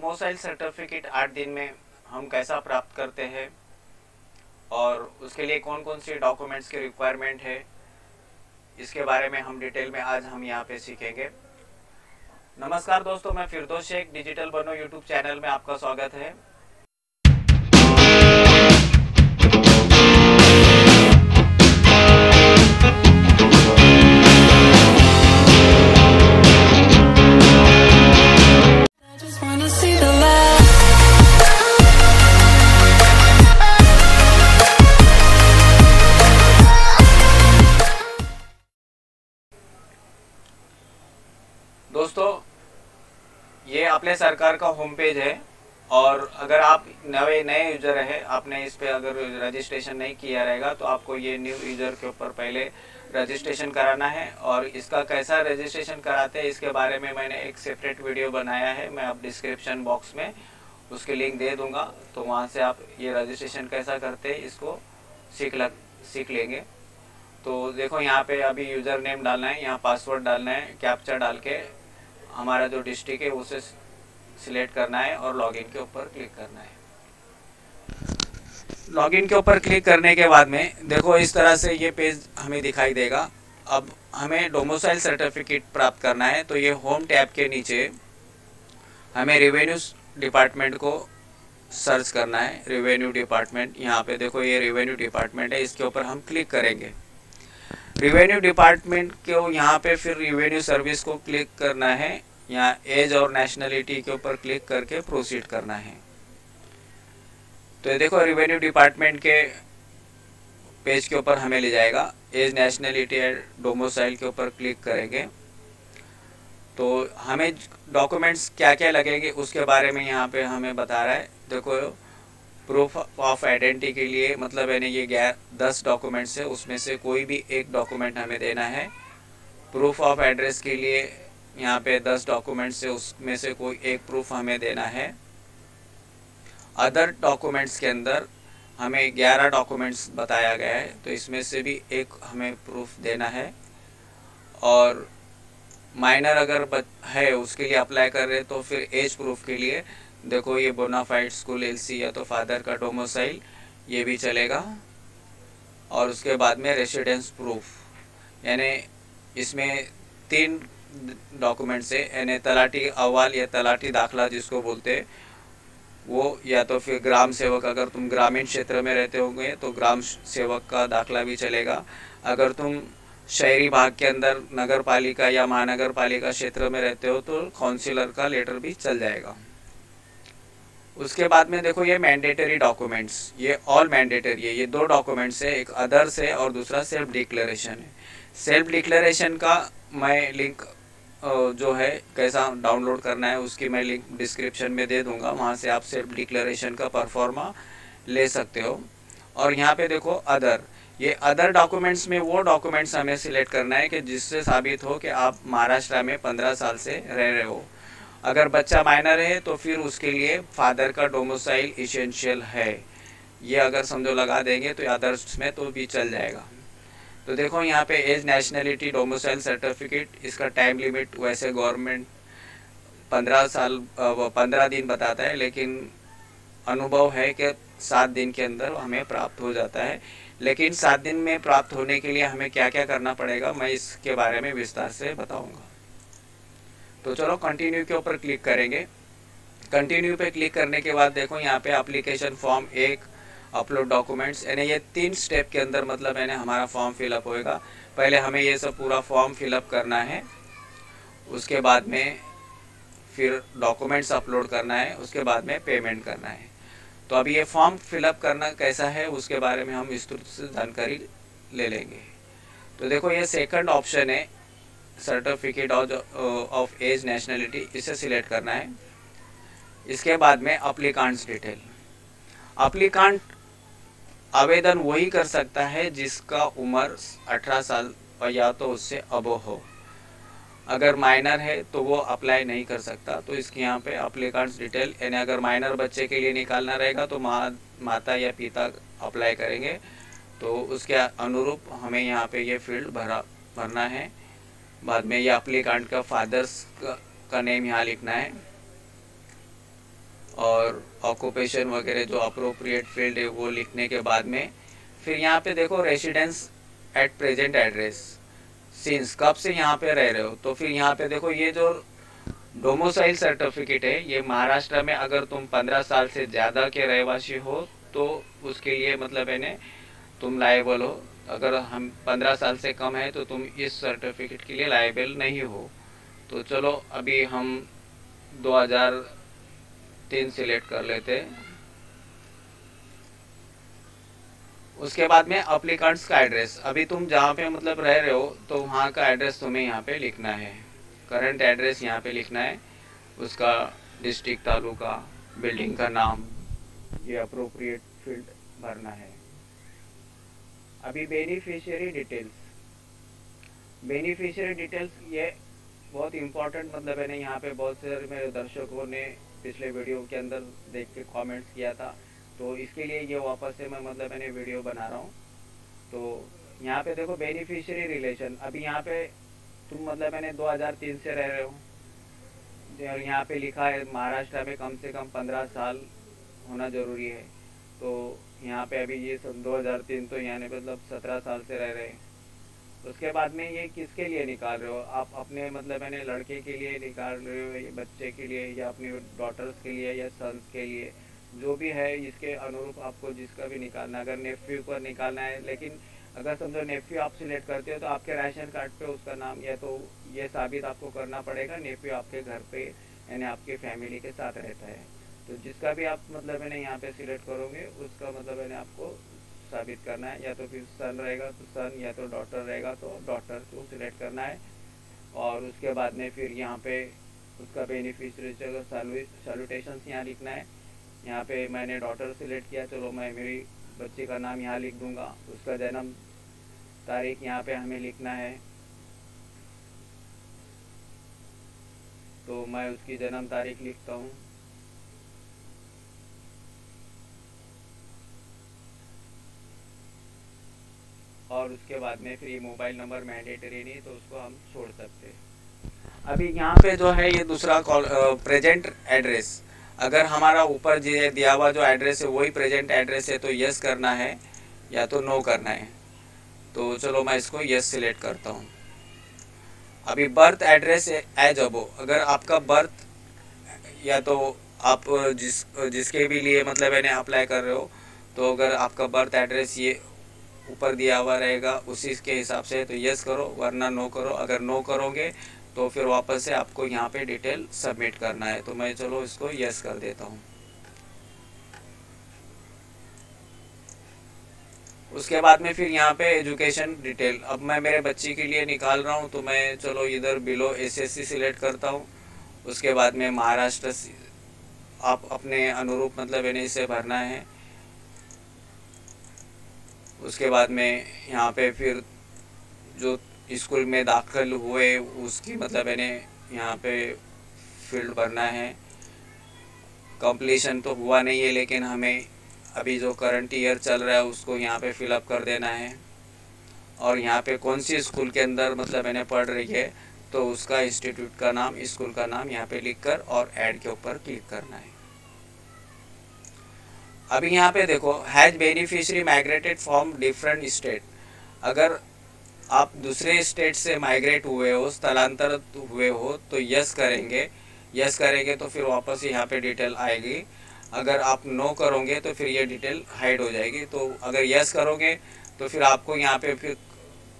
Domicile certificate 8 दिन में हम कैसा प्राप्त करते हैं और उसके लिए कौन कौन सी डॉक्यूमेंट्स की रिक्वायरमेंट है, इसके बारे में हम डिटेल में आज हम यहाँ पे सीखेंगे। नमस्कार दोस्तों, मैं फिरदौस शेख, डिजिटल बनो यूट्यूब चैनल में आपका स्वागत है। दोस्तों, ये अपने सरकार का होम पेज है और अगर आप नए यूजर है, आपने इस पे अगर रजिस्ट्रेशन नहीं किया रहेगा तो आपको ये न्यू यूजर के ऊपर पहले रजिस्ट्रेशन कराना है। और इसका कैसा रजिस्ट्रेशन कराते हैं इसके बारे में मैंने एक सेपरेट वीडियो बनाया है, मैं आप डिस्क्रिप्शन बॉक्स में उसकी लिंक दे दूंगा, तो वहाँ से आप ये रजिस्ट्रेशन कैसा करते हैं इसको सीख लेंगे। तो देखो, यहाँ पे अभी यूज़र नेम डालना है, यहाँ पासवर्ड डालना है, कैप्चा डाल के हमारा जो डिस्ट्रिक्ट है उसे सिलेक्ट करना है और लॉगिन के ऊपर क्लिक करना है। लॉगिन के ऊपर क्लिक करने के बाद में देखो इस तरह से ये पेज हमें दिखाई देगा। अब हमें डोमिसाइल सर्टिफिकेट प्राप्त करना है, तो ये होम टैब के नीचे हमें रेवेन्यू डिपार्टमेंट को सर्च करना है। रेवेन्यू डिपार्टमेंट, यहाँ पे देखो ये रेवेन्यू डिपार्टमेंट है, इसके ऊपर हम क्लिक करेंगे। रेवेन्यू डिपार्टमेंट को यहाँ पे फिर रेवेन्यू सर्विस को क्लिक करना है, यहाँ एज और नेशनलिटी के ऊपर क्लिक करके प्रोसीड करना है। तो ये देखो रेवेन्यू डिपार्टमेंट के पेज के ऊपर हमें ले जाएगा। एज, नेशनलिटी एंड डोमिसाइल के ऊपर क्लिक करेंगे तो हमें डॉक्यूमेंट्स क्या क्या लगेंगे उसके बारे में यहाँ पे हमें बता रहा है। देखो, प्रूफ ऑफ आइडेंटिटी के लिए मतलब यानी ये 10 डॉक्यूमेंट्स है, उसमें से कोई भी एक डॉक्यूमेंट हमें देना है। प्रूफ ऑफ एड्रेस के लिए यहाँ पे 10 डॉक्यूमेंट्स है, उसमें से कोई एक प्रूफ हमें देना है। अदर डॉक्यूमेंट्स के अंदर हमें 11 डॉक्यूमेंट्स बताया गया है, तो इसमें से भी एक हमें प्रूफ देना है। और माइनर अगर है उसके लिए अप्लाई कर रहे तो फिर एज प्रूफ के लिए देखो ये बोनाफाइड स्कूल एलसी या तो फादर का डोमिसाइल ये भी चलेगा। और उसके बाद में रेसिडेंस प्रूफ, यानी इसमें 3 डॉक्यूमेंट्स है, यानी तलाटी अहवाल या तलाटी दाखला जिसको बोलते हैं वो, या तो फिर ग्राम सेवक, अगर तुम ग्रामीण क्षेत्र में रहते होंगे तो ग्राम सेवक का दाखला भी चलेगा। अगर तुम शहरी भाग के अंदर नगर पालिका या महानगर पालिका क्षेत्र में रहते हो तो काउंसिलर का लेटर भी चल जाएगा। उसके बाद में देखो ये मैंडेटरी डॉक्यूमेंट्स, ये ऑल मैंडेटरी है। ये 2 डॉक्यूमेंट्स है, एक अदर्स है और दूसरा सेल्फ डिक्लेरेशन है। सेल्फ डिक्लेरेशन का मैं लिंक जो है कैसा डाउनलोड करना है उसकी मैं लिंक डिस्क्रिप्शन में दे दूंगा, वहाँ से आप सेल्फ डिक्लेरेशन का परफॉर्मा ले सकते हो। और यहाँ पे देखो अदर, ये अदर डॉक्यूमेंट्स में वो डॉक्यूमेंट्स हमें सिलेक्ट करना है कि जिससे साबित हो कि आप महाराष्ट्र में 15 साल से रह रहे हो। अगर बच्चा माइनर है तो फिर उसके लिए फादर का डोमिसाइल इसेंशियल है, ये अगर समझो लगा देंगे तो अदर्स में तो भी चल जाएगा। तो देखो यहाँ पे एज, नेशनलिटी, डोमिसाइल सर्टिफिकेट, इसका टाइम लिमिट वैसे गवर्नमेंट 15 दिन बताता है, लेकिन अनुभव है कि 7 दिन के अंदर हमें प्राप्त हो जाता है। लेकिन 7 दिन में प्राप्त होने के लिए हमें क्या क्या करना पड़ेगा मैं इसके बारे में विस्तार से बताऊंगा। तो चलो कंटिन्यू के ऊपर क्लिक करेंगे। कंटिन्यू पे क्लिक करने के बाद देखो यहाँ पे एप्लीकेशन फॉर्म 1, अपलोड डॉक्यूमेंट्स, यानी ये 3 स्टेप के अंदर मतलब यानी हमारा फॉर्म फिलअप होएगा। पहले हमें ये सब पूरा फॉर्म फिलअप करना है, उसके बाद में फिर डॉक्यूमेंट्स अपलोड करना है, उसके बाद में पेमेंट करना है। तो अभी ये फॉर्म फिलअप करना कैसा है उसके बारे में हम विस्तृत से जानकारी ले लेंगे। तो देखो ये सेकंड ऑप्शन है, सर्टिफिकेट ऑफ एज, नेशनलिटी, इसे सिलेक्ट करना है। इसके बाद में अप्लीकांट्स डिटेल। अप्लीकांट आवेदन वही कर सकता है जिसका उम्र 18 साल या तो उससे अबो हो। अगर माइनर है तो वो अप्लाई नहीं कर सकता। तो इसके यहाँ पे अप्लीकांट्स डिटेल, यानी अगर माइनर बच्चे के लिए निकालना रहेगा तो माता या पिता अप्लाई करेंगे, तो उसके अनुरूप हमें यहाँ पे ये फील्ड भरना है। बाद में ये अप्लीकांट का फादर्स का नेम यहाँ लिखना है। ऑक्यूपेशन वगैरह जो अप्रोप्रिएट फील्ड है वो लिखने के बाद में फिर यहाँ पे देखो residence at present address, since कब से यहाँ पे रह रहे हो। तो फिर यहाँ पे देखो ये जो डोमोसाइल सर्टिफिकेट है ये महाराष्ट्र में अगर तुम 15 साल से ज़्यादा के रहवासी हो तो उसके लिए मतलब है ने तुम लायबल हो। अगर हम 15 साल से कम है तो तुम इस सर्टिफिकेट के लिए लायबल नहीं हो। तो चलो अभी हम 2003 सिलेक्ट कर लेते हैं। उसके बाद में अप्लीकेंट्स का एड्रेस, अभी तुम जहाँ पे मतलब रह रहे हो तो वहाँ का एड्रेस तुम्हें यहाँ पे लिखना है, करंट एड्रेस यहाँ पे लिखना है, उसका डिस्ट्रिक्ट, तालुका, बिल्डिंग का नाम, ये अप्रोप्रिएट फील्ड भरना है। अभी बेनिफिशियरी डिटेल्स, बेनिफिशियरी डिटेल्स ये बहुत इंपॉर्टेंट मतलब है ना, यहाँ पे बहुत सारे मेरे दर्शकों ने पिछले वीडियो के अंदर देख के कमेंट्स किया था, तो इसके लिए ये वापस से मैं मतलब मैंने वीडियो बना रहा हूँ। तो यहाँ पे देखो बेनिफिशियरी रिलेशन, अभी यहाँ पे तुम मतलब मैंने 2003 से रह रहे हो और यहाँ पे लिखा है महाराष्ट्र में कम से कम 15 साल होना ज़रूरी है। तो यहाँ पे अभी ये 2003 तो यानी मतलब 17 साल से रह रहे हैं। उसके बाद में ये किसके लिए निकाल रहे हो आप, अपने मतलब मैंने लड़के के लिए निकाल रहे हो, या बच्चे के लिए, या अपनी डॉटर्स के लिए, या सन्स के लिए, जो भी है इसके अनुरूप आपको जिसका भी निकालना। अगर नेफ्यू को निकालना है, लेकिन अगर समझो नेफ्यू आप सिलेक्ट करते हो तो आपके राशन कार्ड पे उसका नाम, या तो ये साबित आपको करना पड़ेगा नेफ्यू आपके घर पे यानी आपके फैमिली के साथ रहता है। तो जिसका भी आप मतलब मैंने यहाँ पे सिलेक्ट करोगे उसका मतलब मैंने आपको साबित करना है, या तो फिर सन रहेगा तो सन, या तो डॉटर रहेगा तो डॉटर को सिलेक्ट करना है। और उसके बाद में फिर यहाँ पे उसका बेनिफिशियरी सैल्यूटेशंस यहाँ लिखना है। यहाँ पे मैंने डॉटर सिलेक्ट किया, चलो मैं मेरी बच्ची का नाम यहाँ लिख दूँगा। उसका जन्म तारीख यहाँ पे हमें लिखना है, तो मैं उसकी जन्म तारीख लिखता हूँ। और उसके बाद में फिर ये मोबाइल नंबर मैंडेटरी नहीं तो उसको हम छोड़ सकते हैं। अभी यहाँ पे जो है ये दूसरा कॉल प्रेजेंट एड्रेस, अगर हमारा ऊपर दिया हुआ जो एड्रेस है वही प्रेजेंट एड्रेस है तो यस करना है या तो नो करना है। तो चलो मैं इसको यस सिलेक्ट करता हूँ। अभी बर्थ एड्रेस एज अबो, अगर आपका बर्थ या तो आप जिसके भी लिए मतलब मैंने अप्लाई कर रहे हो, तो अगर आपका बर्थ एड्रेस ये ऊपर दिया हुआ रहेगा उसी के हिसाब से तो यस करो, वरना नो करो। अगर नो करोगे तो फिर वापस से आपको यहाँ पे डिटेल सबमिट करना है। तो मैं चलो इसको यस कर देता हूँ। उसके बाद में फिर यहाँ पे एजुकेशन डिटेल, अब मैं मेरे बच्ची के लिए निकाल रहा हूँ तो मैं चलो इधर बिलो एसएससी सिलेक्ट करता हूँ। उसके बाद में महाराष्ट्र आप अपने अनुरूप मतलब इन्हें इसे भरना है। उसके बाद में यहाँ पे फिर जो स्कूल में दाखिल हुए उसकी मतलब इन्हें यहाँ पे फील्ड भरना है। कंप्लीशन तो हुआ नहीं है लेकिन हमें अभी जो करंट ईयर चल रहा है उसको यहाँ पे फिलअप कर देना है। और यहाँ पे कौन सी स्कूल के अंदर मतलब इन्हें पढ़ रही है तो उसका इंस्टीट्यूट का नाम, स्कूल का नाम यहाँ पे लिख कर और ऐड के ऊपर क्लिक करना है। अभी यहाँ पे देखो has beneficiary migrated from different state, अगर आप दूसरे स्टेट से माइग्रेट हुए हो, स्थलांतरित हुए हो तो यस करेंगे। यस करेंगे तो फिर वापस यहाँ पे डिटेल आएगी। अगर आप नो करोगे तो फिर ये डिटेल हाइड हो जाएगी। तो अगर यस करोगे तो फिर आपको यहाँ पे फिर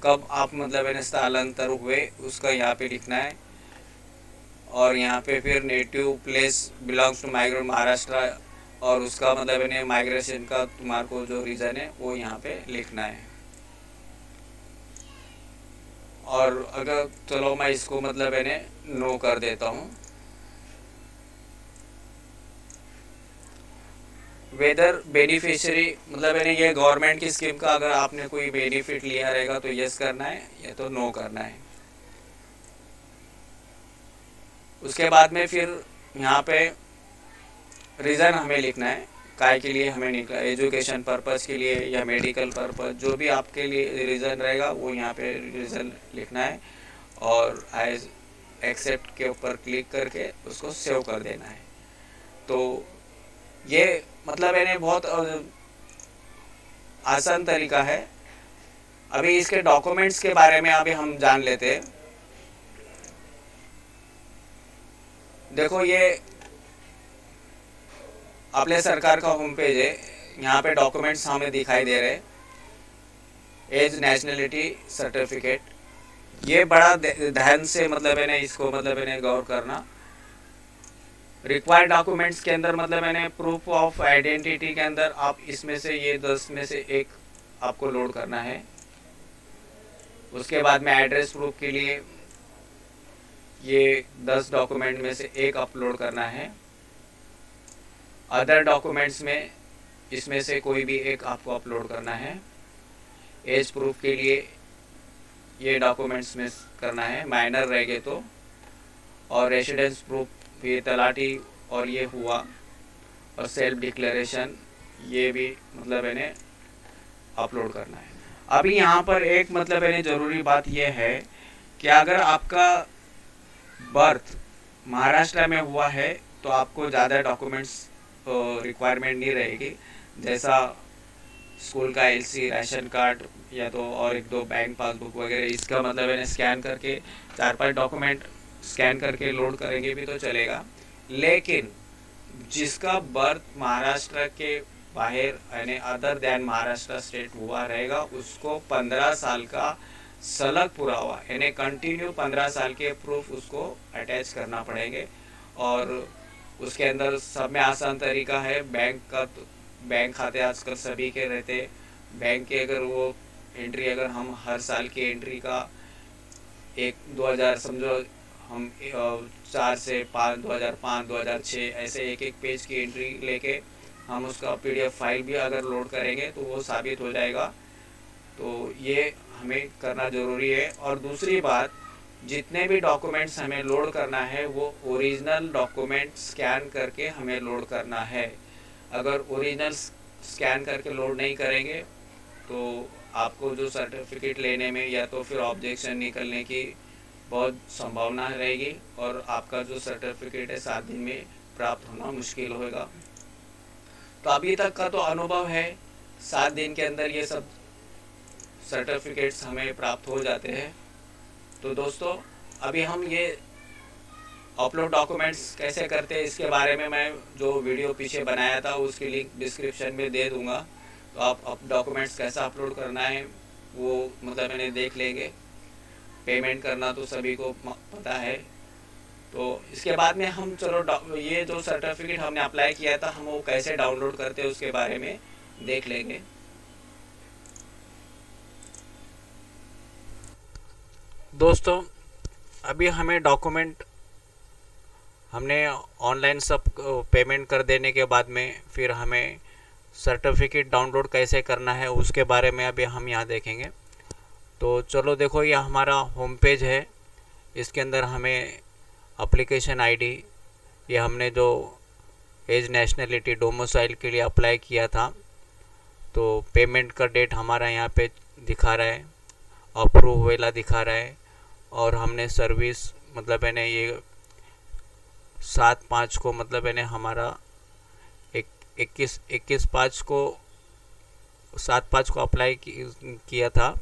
कब आप मतलब इन्हें स्थलांतर हुए उसका यहाँ पे लिखना है। और यहाँ पे फिर native place belongs to migrate Maharashtra, और उसका मतलब इन्हें माइग्रेशन का तुम्हारे को जो रीज़न है वो यहाँ पे लिखना है। और अगर चलो मैं इसको मतलब इन्हें नो कर देता हूँ। वेदर बेनिफिशियरी मतलब इन्हें ये गवर्नमेंट की स्कीम का अगर आपने कोई बेनिफिट लिया रहेगा तो यस करना है या तो नो करना है। उसके बाद में फिर यहाँ पे रीज़न हमें लिखना है, काय के लिए हमें निकला, एजुकेशन पर्पज़ के लिए या मेडिकल पर्पज़, जो भी आपके लिए रीज़न रहेगा वो यहाँ पे रीज़न लिखना है। और आई एक्सेप्ट के ऊपर क्लिक करके उसको सेव कर देना है। तो ये मतलब इन्हें बहुत आसान तरीका है। अभी इसके डॉक्यूमेंट्स के बारे में अभी हम जान लेते हैं। देखो ये अपने सरकार का होम पेज है, यहाँ पे डॉक्यूमेंट्स हमें दिखाई दे रहे। एज नेशनलिटी सर्टिफिकेट, ये बड़ा ध्यान से मतलब मैंने इसको मतलब मैंने गौर करना। रिक्वायर्ड डॉक्यूमेंट्स के अंदर मतलब मैंने प्रूफ ऑफ आइडेंटिटी के अंदर आप इसमें से ये 10 में से एक आपको लोड करना है। उसके बाद में एड्रेस प्रूफ के लिए ये 10 डॉक्यूमेंट में से एक अपलोड करना है। अदर डॉक्यूमेंट्स में इसमें से कोई भी एक आपको अपलोड करना है। एज प्रूफ के लिए ये डॉक्यूमेंट्स में करना है, माइनर रह गए तो। और रेसिडेंस प्रूफ ये तलाटी और ये हुआ, और सेल्फ डिक्लेरेशन ये भी मतलब इन्हें अपलोड करना है। अभी यहाँ पर एक मतलब इन्हें ज़रूरी बात यह है कि अगर आपका बर्थ महाराष्ट्र में हुआ है तो आपको ज़्यादा डॉक्यूमेंट्स रिक्वायरमेंट नहीं रहेगी। जैसा स्कूल का एलसी, राशन कार्ड या तो और एक दो बैंक पासबुक वगैरह, इसका मतलब इन्हें स्कैन करके 4-5 डॉक्यूमेंट स्कैन करके लोड करेंगे भी तो चलेगा। लेकिन जिसका बर्थ महाराष्ट्र के बाहर यानी अदर देन महाराष्ट्र स्टेट हुआ रहेगा, उसको 15 साल का सलग पूरा हुआ यानी कंटिन्यू 15 साल के प्रूफ उसको अटैच करना पड़ेंगे। और उसके अंदर सब में आसान तरीका है बैंक का। तो बैंक खाते आजकल सभी के रहते, बैंक के अगर वो एंट्री अगर हम हर साल की एंट्री का 2000 समझो हम 4 से 5, 2005, 2006 ऐसे एक एक पेज की एंट्री लेके हम उसका पीडीएफ फाइल भी अगर लोड करेंगे तो वो साबित हो जाएगा। तो ये हमें करना ज़रूरी है। और दूसरी बात, जितने भी डॉक्यूमेंट्स हमें लोड करना है वो ओरिजिनल डॉक्यूमेंट स्कैन करके हमें लोड करना है। अगर ओरिजिनल स्कैन करके लोड नहीं करेंगे तो आपको जो सर्टिफिकेट लेने में या तो फिर ऑब्जेक्शन निकलने की बहुत संभावना रहेगी, और आपका जो सर्टिफिकेट है 7 दिन में प्राप्त होना मुश्किल होगा। तो अभी तक का तो अनुभव है, 7 दिन के अंदर ये सब सर्टिफिकेट्स हमें प्राप्त हो जाते हैं। तो दोस्तों, अभी हम ये अपलोड डॉक्यूमेंट्स कैसे करते हैं इसके बारे में मैं जो वीडियो पीछे बनाया था उसकी लिंक डिस्क्रिप्शन में दे दूंगा। तो आप डॉक्यूमेंट्स कैसा अपलोड करना है वो मतलब मैंने देख लेंगे। पेमेंट करना तो सभी को पता है। तो इसके बाद में हम चलो ये जो सर्टिफिकेट हमने अप्लाई किया था हम वो कैसे डाउनलोड करते हैं उसके बारे में देख लेंगे। दोस्तों, अभी हमें डॉक्यूमेंट हमने ऑनलाइन सब पेमेंट कर देने के बाद में फिर हमें सर्टिफिकेट डाउनलोड कैसे करना है उसके बारे में अभी हम यहाँ देखेंगे। तो चलो देखो, ये हमारा होम पेज है। इसके अंदर हमें एप्लीकेशन आईडी, ये हमने जो एज नेशनलिटी डोमिसाइल के लिए अप्लाई किया था, तो पेमेंट का डेट हमारा यहाँ पे दिखा रहा है, अप्रूव हुएला दिखा रहा है। और हमने सर्विस मतलब मैंने ये 7/5 को मतलब मैंने हमारा 21/5 को 7/5 को अप्लाई किया था।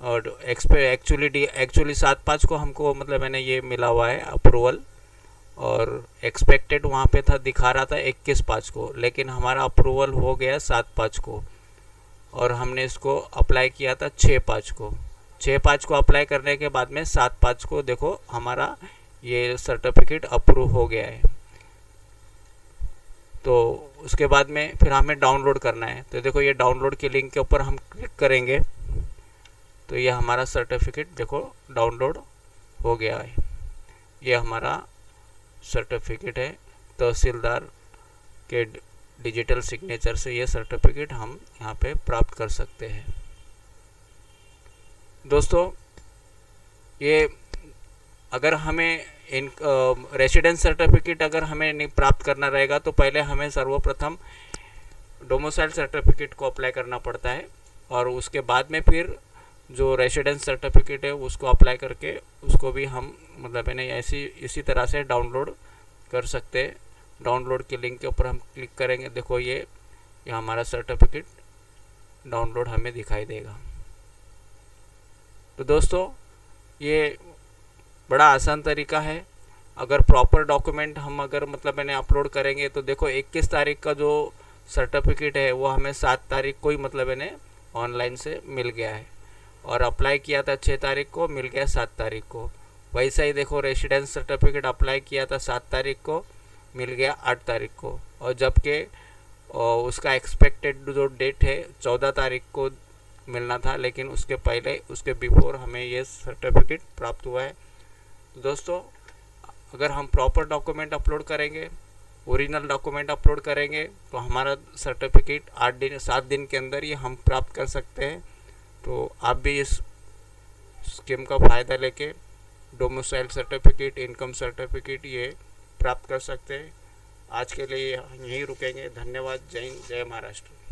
और एक्चुअली 7/5 को हमको मतलब मैंने ये मिला हुआ है अप्रूवल, और एक्सपेक्टेड वहाँ पे था दिखा रहा था 21/5 को, लेकिन हमारा अप्रूवल हो गया 7/5 को। और हमने इसको अप्लाई किया था 6/5 को। 6/5 को अप्लाई करने के बाद में 7/5 को देखो हमारा ये सर्टिफिकेट अप्रूव हो गया है। तो उसके बाद में फिर हमें डाउनलोड करना है। तो देखो ये डाउनलोड के लिंक के ऊपर हम क्लिक करेंगे तो ये हमारा सर्टिफिकेट देखो डाउनलोड हो गया है। ये हमारा सर्टिफिकेट है। तहसीलदार के डिजिटल सिग्नेचर से ये सर्टिफिकेट हम यहाँ पे प्राप्त कर सकते हैं। दोस्तों, ये अगर हमें इन रेसिडेंस सर्टिफिकेट अगर हमें नहीं प्राप्त करना रहेगा तो पहले हमें सर्वप्रथम डोमिसाइल सर्टिफिकेट को अप्लाई करना पड़ता है, और उसके बाद में फिर जो रेसिडेंस सर्टिफिकेट है उसको अप्लाई करके उसको भी हम मतलब मैंने इसी तरह से डाउनलोड कर सकते हैं। डाउनलोड के लिंक के ऊपर हम क्लिक करेंगे, देखो ये हमारा सर्टिफिकेट डाउनलोड हमें दिखाई देगा। तो दोस्तों ये बड़ा आसान तरीका है। अगर प्रॉपर डॉक्यूमेंट हम अगर मतलब मैंने अपलोड करेंगे तो देखो 21 तारीख का जो सर्टिफिकेट है वो हमें 7 तारीख को ही मतलब मैंने ऑनलाइन से मिल गया है, और अप्लाई किया था 6 तारीख को, मिल गया 7 तारीख को। वैसा ही देखो रेसिडेंस सर्टिफिकेट अप्लाई किया था 7 तारीख को, मिल गया 8 तारीख को, और जबकि उसका एक्सपेक्टेड जो डेट है 14 तारीख को मिलना था, लेकिन उसके पहले उसके बिफोर हमें ये सर्टिफिकेट प्राप्त हुआ है। तो दोस्तों अगर हम प्रॉपर डॉक्यूमेंट अपलोड करेंगे, ओरिजिनल डॉक्यूमेंट अपलोड करेंगे, तो हमारा सर्टिफिकेट 7 दिन के अंदर ही हम प्राप्त कर सकते हैं। तो आप भी इस स्कीम का फ़ायदा लेके डोमिसाइल सर्टिफिकेट, इनकम सर्टिफिकेट ये प्राप्त कर सकते हैं। आज के लिए यहीं रुकेंगे। धन्यवाद। जय हिंद, जय महाराष्ट्र।